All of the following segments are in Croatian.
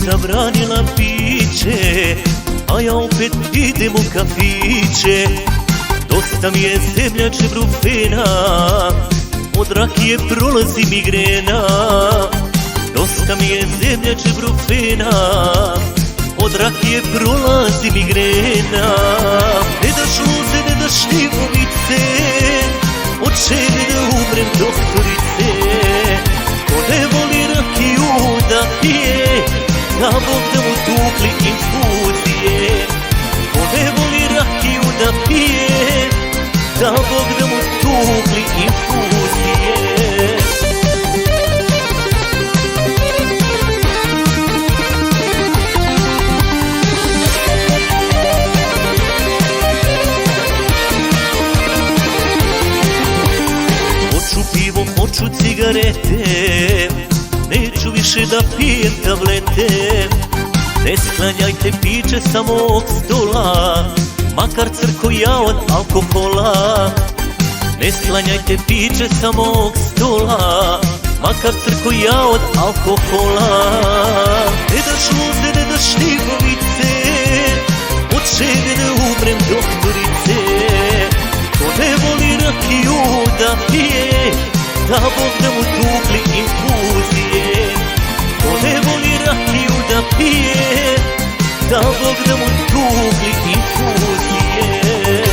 zabranila piće, a ja opet idem u kafiće. Dosta mi je zemljače brufena, od rakije prolazi migrena. Dosta mi je zemljače brufena, od rakije prolazi migrena. Ne daš luze, ne daš šljivovice, od čega da umrem doktorice. Ko ne voli rakiju da pije, da Bog da mu tukli infuzije. Ko ne voli rakiju da pije, da Bog da mu tukli infuzije. Hoću pivo, hoću cigarete, neću više da pijem tablete. Ne sklanjajte piće sa mog stola, makar crko ja od alkohola. Ne sklanjajte piće sa mog stola, makar crko ja od alkohola. Ne daš luze, ne daš šljivovice, od čega da umrem doktorice. Ko ne voli rakiju da pije, da Bog da mu tukli infuzije. Ko ne voli rakiju da pije, da Bog da mu tukli infuzije.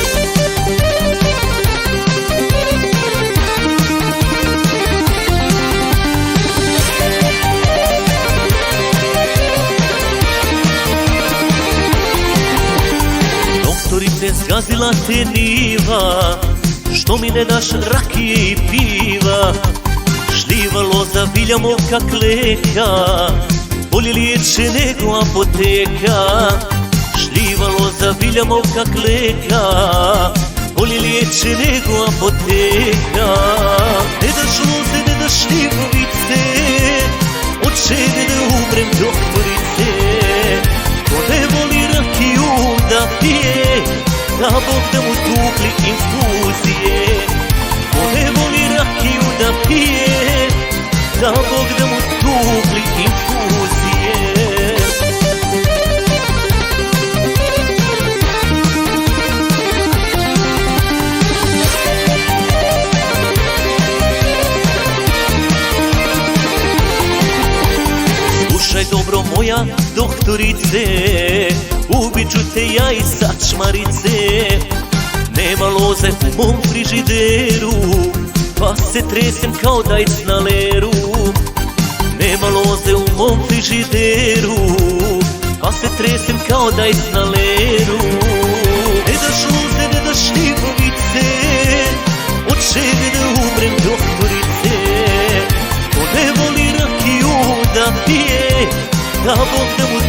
Doktorice, zgazila te niva, što mi ne daš rakije i piva. Šljiva, loza, viljamovka, kleka, bolje liječe nego apoteka. Šljiva, loza, viljamovka, kleka, bolje liječe nego apoteka. Ne daš luze, ne daš šljivovice, od čega da umrem doktorice. Ko ne voli rakiju da pije, da Bog da mu tukli infuzije. Ko ne voli rakiju da pije, da Bog da mu tukli infuzije. Slušaj dobro moja doktorice, ubit ću te ja i sačmarice. Nema loze u mom frižideru, pa se tresem kao dajc na leru. Nema loze u mom frižideru, pa se tresem kao dajc na leru. Ne daš luze, ne daš šljivovice, od čega da umrem doktorice. Ko ne voli rakiju da pije, da Bog da mu